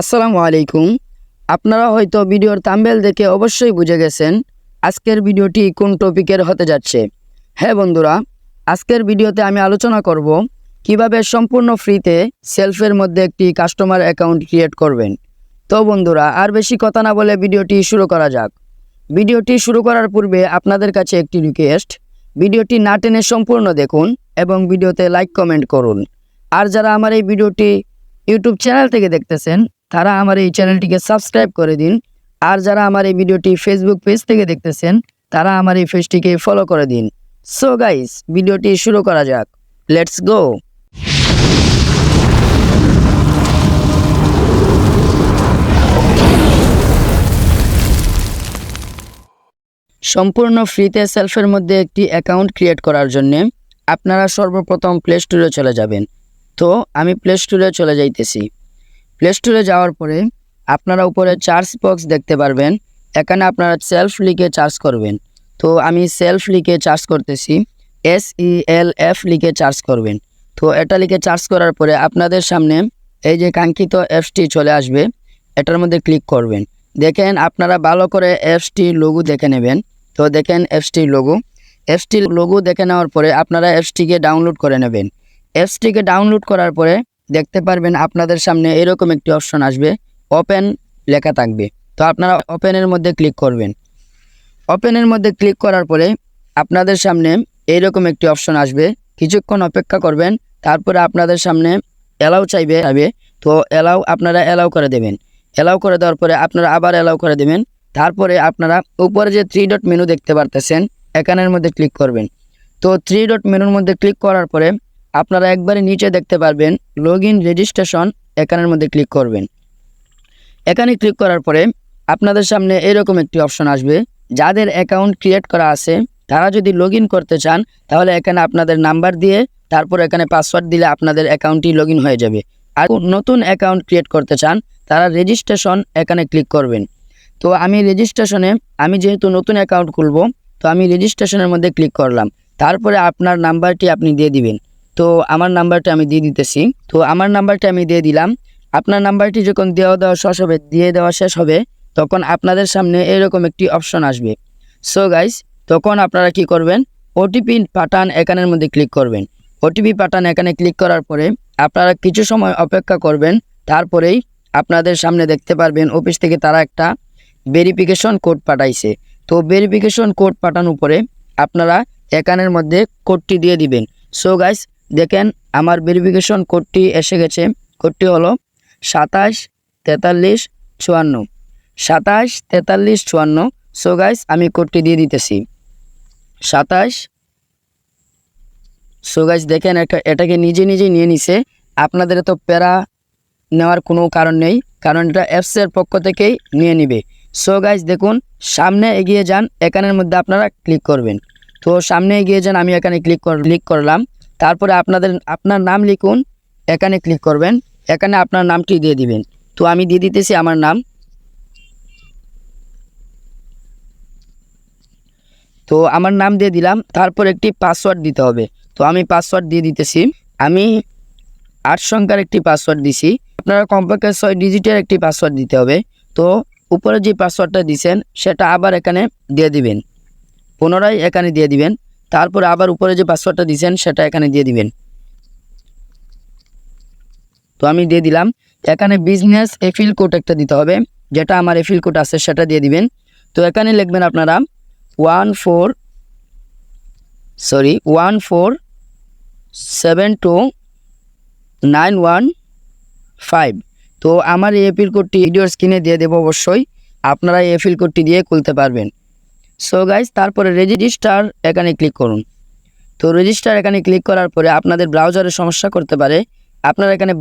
আসসালামু আলাইকুম। আপনারা হয়তো ভিডিওর থাম্বনেল দেখে অবশ্যই বুঝে গেছেন আজকের ভিডিওটি কোন টপিকের হতে যাচ্ছে। হ্যাঁ বন্ধুরা, আজকের ভিডিওতে আমি আলোচনা করব কিভাবে সম্পূর্ণ ফ্রিতে সেলফের মধ্যে একটি কাস্টমার অ্যাকাউন্ট ক্রিয়েট করবেন। তো বন্ধুরা, আর বেশি কথা না বলে ভিডিওটি শুরু করা যাক। ভিডিওটি শুরু করার পূর্বে আপনাদের কাছে একটি রিকোয়েস্ট, ভিডিওটি না টেনে সম্পূর্ণ দেখুন এবং ভিডিওতে লাইক কমেন্ট করুন। আর যারা আমার এই ভিডিওটি ইউটিউব চ্যানেল থেকে দেখতেছেন তারা আমার এই চ্যানেলটিকে সাবস্ক্রাইব করে দিন। আর যারা আমার এই ভিডিওটি ফেসবুক পেজ থেকে দেখতেছেন তারা আমার এই পেজটিকে ফলো করে দিন। সো গাইস, ভিডিওটি শুরু করা যাক। Let's go. সম্পূর্ণ ফ্রিতে সেলফের মধ্যে একটি অ্যাকাউন্ট ক্রিয়েট করার জন্য আপনারা সর্বপ্রথম প্লে স্টোরে চলে যাবেন। তো আমি প্লে স্টোরে চলে যাইতেছি। প্লে স্টোরে যাওয়ার পরে আপনারা উপরে সার্চ বক্স দেখতে পারবেন, এখানে আপনারা সেলফ লিখে সার্চ করবেন। তো আমি সেলফ লিখে সার্চ করতেছি, SELF লিখে সার্চ করবেন। তো এটা লিখে সার্চ করার পরে আপনাদের সামনে এই যে কাঙ্ক্ষিত অ্যাপসটি চলে আসবে, এটার মধ্যে ক্লিক করবেন। দেখেন আপনারা ভালো করে অ্যাপসটি লোগো দেখে নেবেন। তো দেখেন অ্যাপসটি লোগো দেখে নেওয়ার পরে আপনারা অ্যাপসটিকে ডাউনলোড করে নেবেন। অ্যাপসটিকে ডাউনলোড করার পরে দেখতে পারবেন আপনাদের সামনে এরকম একটি অপশন আসবে, ওপেন লেখা থাকবে। তো আপনারা ওপেনের মধ্যে ক্লিক করবেন। ওপেনের মধ্যে ক্লিক করার পরে আপনাদের সামনে এইরকম একটি অপশন আসবে, কিছুক্ষণ অপেক্ষা করবেন। তারপরে আপনাদের সামনে অ্যালাউ চাইবে। তো আপনারা অ্যালাউ করে দেবেন। অ্যালাউ করে দেওয়ার পরে আপনারা আবার অ্যালাউ করে দেবেন। তারপরে আপনারা উপরে যে 3 ডট মেনু দেখতে পারতেছেন এখানের মধ্যে ক্লিক করবেন। তো 3 ডট মেনুর মধ্যে ক্লিক করার পরে আপনারা একবারে নিচে দেখতে পারবেন লগ ইন রেজিস্ট্রেশন, এখানের মধ্যে ক্লিক করবেন। এখানে ক্লিক করার পরে আপনাদের সামনে এরকম একটি অপশন আসবে, যাদের অ্যাকাউন্ট ক্রিয়েট করা আছে তারা যদি লগ ইন করতে চান তাহলে এখানে আপনাদের নাম্বার দিয়ে তারপর এখানে পাসওয়ার্ড দিলে আপনাদের অ্যাকাউন্টটি লগ ইন হয়ে যাবে। আর নতুন অ্যাকাউন্ট ক্রিয়েট করতে চান তারা রেজিস্ট্রেশন এখানে ক্লিক করবেন। তো আমি রেজিস্ট্রেশনে, আমি যেহেতু নতুন অ্যাকাউন্ট খুলবো তো আমি রেজিস্ট্রেশনের মধ্যে ক্লিক করলাম। তারপরে আপনার নাম্বারটি আপনি দিয়ে দিবেন। তো আমার নাম্বারটা আমি দিয়ে দিতেছি। তো আমার নাম্বারটা আমি দিয়ে দিলাম। আপনার নাম্বারটি যখন দিয়ে দেওয়া শেষ হবে তখন আপনাদের সামনে এরকম একটি অপশন আসবে। সো গাইস, তখন আপনারা কি করবেন, ওটিপি পাঠান এখানের মধ্যে ক্লিক করবেন। ওটিপি পাঠান এখানে ক্লিক করার পরে আপনারা কিছু সময় অপেক্ষা করবেন। তারপরেই আপনাদের সামনে দেখতে পারবেন অফিস থেকে তারা একটা ভেরিফিকেশন কোড পাঠাইছে। তো ভেরিফিকেশন কোড পাঠানোর পরে আপনারা এখানের মধ্যে কোডটি দিয়ে দিবেন। সো গাইস, দেখেন আমার ভেরিফিকেশন কোডটি এসে গেছে। কোডটি হলো 274354, 274354। সো গাইস, আমি কোডটি দিয়ে দিতেছি 27। সো গাইস দেখেন এটাকে নিজে নিয়ে নিছে। আপনাদের তো প্যারা নেওয়ার কোনো কারণ নেই, কারণ এটা অ্যাপসের পক্ষ থেকেই নিয়ে নিবে। সো গাইস দেখুন, সামনে এগিয়ে যান, এখানের মধ্যে আপনারা ক্লিক করবেন। তো সামনে এগিয়ে যান, আমি এখানে ক্লিক করলাম। তারপরে আপনার নাম লিখুন, এখানে ক্লিক করবেন। এখানে আপনার নামটি দিয়ে দিবেন। তো আমি দিয়ে দিতেছি আমার নাম। তো আমার নাম দিয়ে দিলাম। তারপর একটি পাসওয়ার্ড দিতে হবে। তো আমি পাসওয়ার্ড দিয়ে দিতেছি। আমি 8 সংখ্যার একটি পাসওয়ার্ড দিছি। আপনারা কমপক্ষে 6 ডিজিটের একটি পাসওয়ার্ড দিতে হবে। তো উপরে যে পাসওয়ার্ডটা দিছেন সেটা আবার এখানে দিয়ে দিবেন, পুনরায় এখানে দিয়ে দিবেন। তারপর আবার উপরে যে পাসওয়ার্ডটা দিছেন সেটা এখানে দিয়ে দিবেন। তো আমি দিয়ে দিলাম। এখানে বিজনেস এফিল কোড একটা দিতে হবে, যেটা আমার এফিল কোড আছে সেটা দিয়ে দিবেন। তো এখানে লিখবেন আপনারা 1472915। তো আমার এই এফিল কোডটি ভিডিওর স্ক্রিনে দিয়ে দেবো, অবশ্যই আপনারা এই এফিল কোডটি দিয়ে খুলতে পারবেন। সো গাইস, তারপরে রেজিস্টার এখানে ক্লিক করুন। তো রেজিস্টার এখানে ক্লিক করার পরে আপনাদের ব্রাউজারে সমস্যা করতে পারে, আপনারা এখানে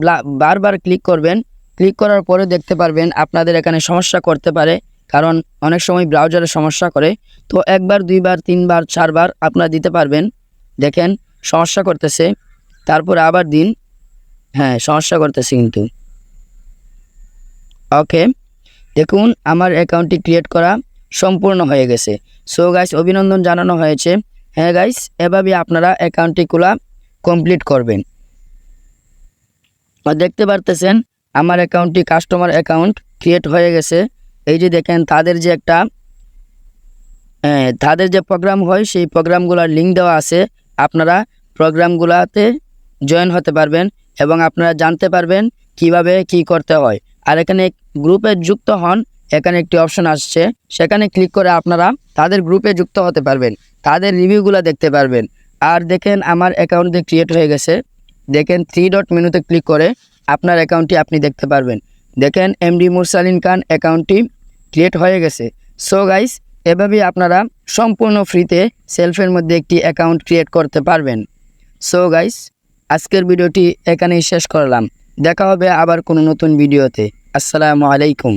বারবার ক্লিক করবেন। ক্লিক করার পরে দেখতে পারবেন আপনাদের এখানে সমস্যা করতে পারে, কারণ অনেক সময় ব্রাউজারে সমস্যা করে। তো একবার, দুইবার, তিনবার, চারবার আপনারা দিতে পারবেন। দেখেন সমস্যা করতেছে, তারপরে আবার দিন। হ্যাঁ, সমস্যা করতেছে কিন্তু। ওকে, দেখুন আমার অ্যাকাউন্টটি ক্রিয়েট করা সম্পূর্ণ হয়ে গেছে। সো গাইস, অভিনন্দন জানানো হয়েছে। হ্যাঁ গাইস, এভাবে আপনারা অ্যাকাউন্টটি খোলা কমপ্লিট করবেন। দেখতে পারতেছেন আমার অ্যাকাউন্টটি কাস্টমার অ্যাকাউন্ট ক্রিয়েট হয়ে গেছে। এই যে দেখেন তাদের যে প্রোগ্রাম হয় সেই প্রোগ্রামগুলোর লিঙ্ক দেওয়া আছে। আপনারা প্রোগ্রামগুলোতে জয়েন হতে পারবেন এবং আপনারা জানতে পারবেন কিভাবে কি করতে হয়। আর এখানে গ্রুপে যুক্ত হন, এখানে একটি অপশন আসছে, সেখানে ক্লিক করে আপনারা তাদের গ্রুপে যুক্ত হতে পারবেন, তাদের রিভিউগুলো দেখতে পারবেন। আর দেখেন আমার অ্যাকাউন্ট ক্রিয়েট হয়ে গেছে। দেখেন 3 ডট মেনুতে ক্লিক করে আপনার অ্যাকাউন্টটি আপনি দেখতে পারবেন। দেখেন এমডি মুরসালিন খান অ্যাকাউন্টটি ক্রিয়েট হয়ে গেছে। সো গাইস, এভাবেই আপনারা সম্পূর্ণ ফ্রিতে সেলফের মধ্যে একটি অ্যাকাউন্ট ক্রিয়েট করতে পারবেন। সো গাইস, আজকের ভিডিওটি এখানেই শেষ করলাম। দেখা হবে আবার কোনো নতুন ভিডিওতে। আসসালামু আলাইকুম।